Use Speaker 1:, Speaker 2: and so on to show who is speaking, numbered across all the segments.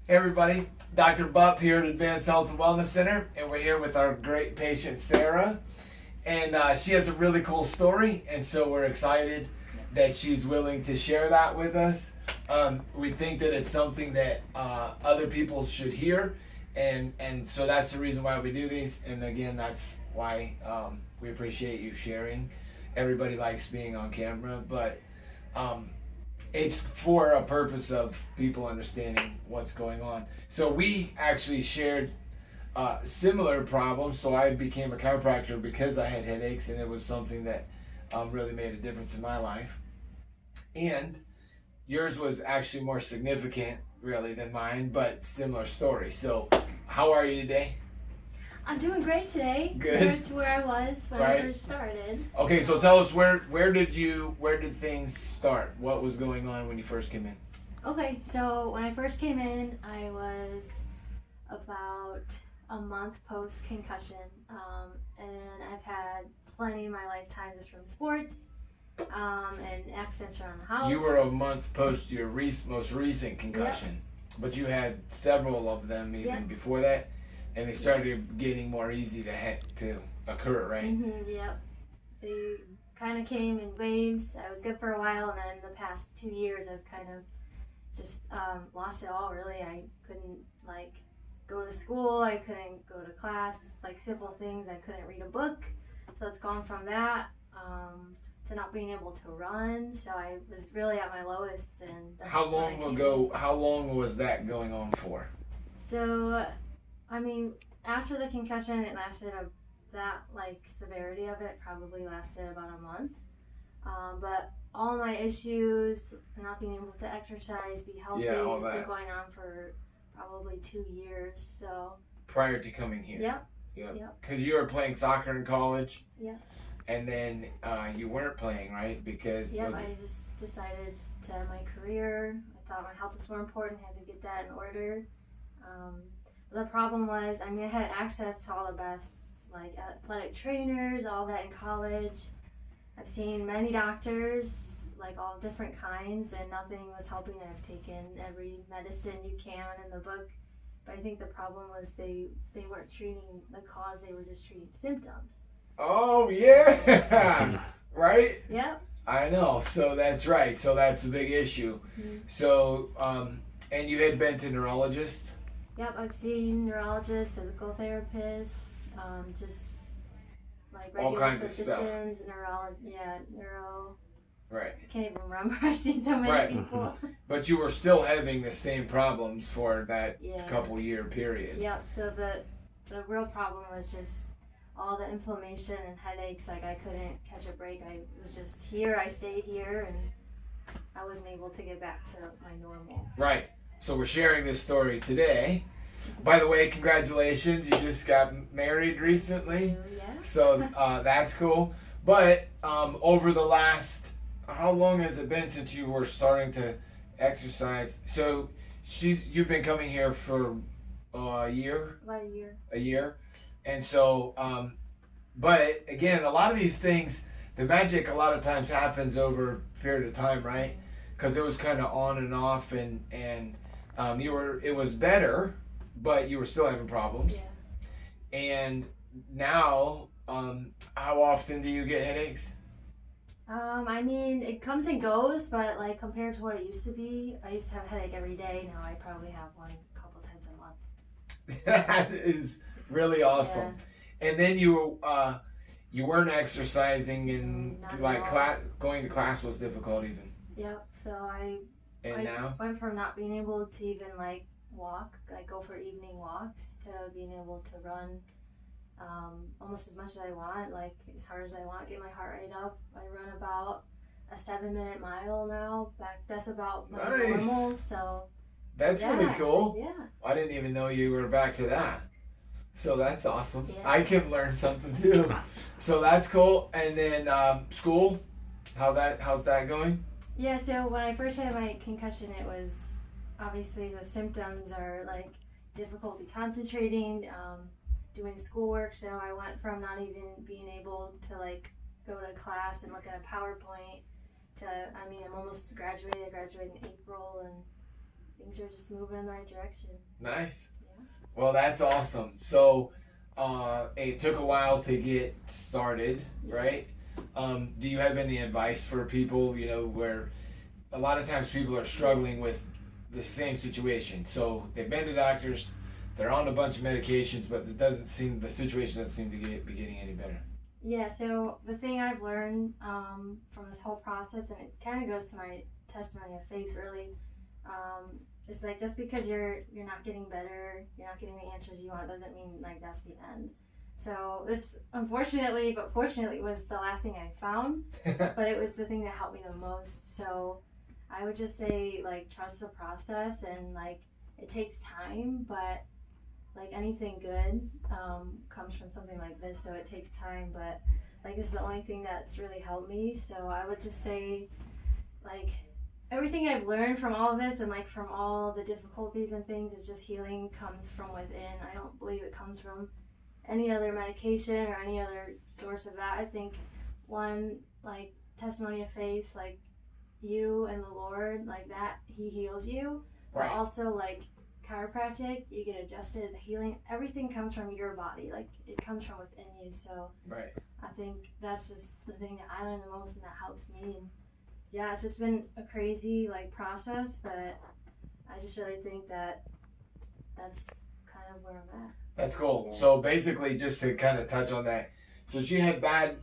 Speaker 1: Hey everybody, Dr. Bupp here at Advanced Health and Wellness Center, and we're here with our great patient Sarah, and she has a really cool story, and so we're excited that she's willing to share that with us. We think that it's something that other people should hear, and so that's the reason why we do these, and again, that's why we appreciate you sharing. Everybody likes being on camera, but it's for a purpose of people understanding what's going on. So we actually shared similar problems. So I became a chiropractor because I had headaches, and it was something that really made a difference in my life. And yours was actually more significant, really, than mine, but similar story. So how are you today?
Speaker 2: I'm doing great today.
Speaker 1: Good.
Speaker 2: Compared to where I was when
Speaker 1: Right.
Speaker 2: I first started.
Speaker 1: Okay, so tell us where did things start? What was going on when you first came in?
Speaker 2: Okay, so when I first came in, I was about a month post concussion, and I've had plenty in my lifetime just from sports and accidents around the house.
Speaker 1: You were a month post your most recent concussion, but you had several of them even before that, and they started getting more easy to occur, right?
Speaker 2: Yep. They kind of came in waves. I was good for a while, and then the past 2 years, I've kind of just lost it all. Really, I couldn't go to school. I couldn't go to class. Simple things. I couldn't read a book. So it's gone from that to not being able to run. So I was really at my lowest. And that's
Speaker 1: How
Speaker 2: when
Speaker 1: long ago? How long was that going on for?
Speaker 2: So, I mean, after the concussion, it lasted that severity of it probably lasted about a month. But all my issues, not being able to exercise, be healthy,
Speaker 1: all
Speaker 2: it's
Speaker 1: that.
Speaker 2: been going on for probably 2 years. So
Speaker 1: Prior to coming here.
Speaker 2: Yep.
Speaker 1: Because you were playing soccer in college.
Speaker 2: Yep.
Speaker 1: And then you weren't playing, right? Because
Speaker 2: I just decided to end my career. I thought my health was more important. Had to get that in order. The problem was, I had access to all the best athletic trainers, all that in college. I've seen many doctors, all different kinds, and nothing was helping. I've taken every medicine you can in the book, but I think the problem was they weren't treating the cause, they were just treating symptoms.
Speaker 1: Oh, yeah! Right?
Speaker 2: Yep.
Speaker 1: I know. So that's right. So that's a big issue.
Speaker 2: Mm-hmm.
Speaker 1: So, and you had been to neurologist?
Speaker 2: Yep, I've seen neurologists, physical therapists, just
Speaker 1: all
Speaker 2: regular
Speaker 1: kinds of stuff.
Speaker 2: physicians, neuro.
Speaker 1: Right.
Speaker 2: I can't even remember. I've seen so many people.
Speaker 1: But you were still having the same problems for that couple year period.
Speaker 2: Yep. So the real problem was just all the inflammation and headaches. I couldn't catch a break. I was just here. I stayed here, and I wasn't able to get back to my normal.
Speaker 1: Right. So we're sharing this story today. By the way, congratulations. You just got married recently.
Speaker 2: Yeah.
Speaker 1: So that's cool. But over the last, how long has it been since you were starting to exercise? So you've been coming here for a year?
Speaker 2: About a year.
Speaker 1: A year. And so, but again, a lot of these things, the magic a lot of times happens over a period of time, right? Because it was kind of on and off, and it was better, but you were still having problems.
Speaker 2: Yeah.
Speaker 1: And now, how often do you get headaches?
Speaker 2: It comes and goes, but compared to what it used to be, I used to have a headache every day. Now I probably have one a couple times a month.
Speaker 1: That is really awesome. Yeah. And then you weren't exercising, and going to class was difficult even.
Speaker 2: Yep. So I
Speaker 1: now
Speaker 2: went from not being able to even walk, go for evening walks, to being able to run almost as much as I want, as hard as I want, get my heart rate up. I run about a 7-minute mile now. That's about my normal. So
Speaker 1: that's really cool.
Speaker 2: Yeah.
Speaker 1: I didn't even know you were back to that. So that's awesome.
Speaker 2: Yeah.
Speaker 1: I can learn something too. So that's cool. And then school, how's that going?
Speaker 2: Yeah, so when I first had my concussion, it was obviously the symptoms are difficulty concentrating, doing schoolwork. So I went from not even being able to go to class and look at a PowerPoint to, I'm almost graduated. I graduated in April, and things are just moving in the right direction.
Speaker 1: Nice.
Speaker 2: Yeah.
Speaker 1: Well, that's awesome. So, it took a while to get started, right? Do you have any advice for people, you know, where a lot of times people are struggling with the same situation? So they've been to doctors, they're on a bunch of medications, but the situation doesn't seem to be getting any better.
Speaker 2: Yeah, so the thing I've learned from this whole process, and it kind of goes to my testimony of faith, really, it's like just because you're not getting better, you're not getting the answers you want, doesn't mean like that's the end. So this, unfortunately, but fortunately, was the last thing I found, but it was the thing that helped me the most. So I would just say, like, trust the process, and like it takes time, but like anything good comes from something like this, so it takes time, but like this is the only thing that's really helped me. So I would just say, like, everything I've learned from all of this and like from all the difficulties and things is just healing comes from within. I don't believe it comes from any other medication or any other source of that. I think one, like, testimony of faith, like you and the Lord, like that, he heals you, but
Speaker 1: Right.
Speaker 2: also like chiropractic, you get adjusted, the healing, everything comes from your body, like it comes from within you. So
Speaker 1: Right.
Speaker 2: I think that's just the thing that I learned the most and that helps me. And yeah, it's just been a crazy like process, but I just really think that that's kind of where I'm at.
Speaker 1: That's cool.
Speaker 2: Yeah.
Speaker 1: So basically, just to kind of touch on that, so she had bad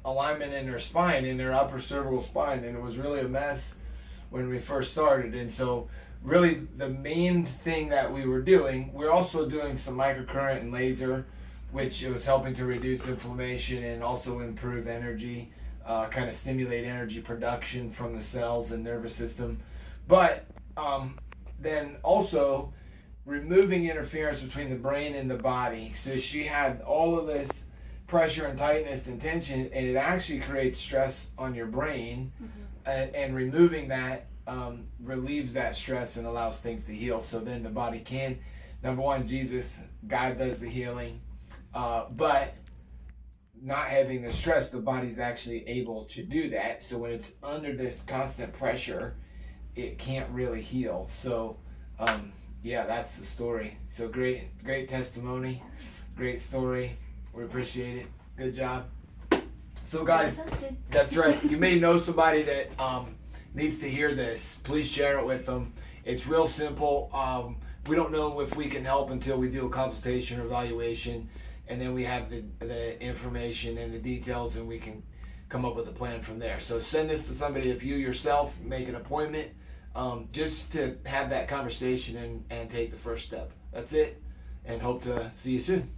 Speaker 1: alignment in her spine, in her upper cervical spine, and it was really a mess when we first started. And so really the main thing that we were doing, we're also doing some microcurrent and laser, which was helping to reduce inflammation and also improve energy, kind of stimulate energy production from the cells and nervous system. But then also removing interference between the brain and the body. So she had all of this pressure and tightness and tension, and it actually creates stress on your brain. And removing that relieves that stress and allows things to heal. So then the body can, number one, Jesus, God does the healing, but not having the stress, the body's actually able to do that. So when it's under this constant pressure, it can't really heal. So yeah, that's the story. So great testimony, great story. We appreciate it. Good job. So guys, that's right. You may know somebody that needs to hear this. Please share it with them. It's real simple. We don't know if we can help until we do a consultation or evaluation, and then we have the information and the details, and we can come up with a plan from there. So send this to somebody. If you yourself make an appointment, just to have that conversation and take the first step. That's it, and hope to see you soon.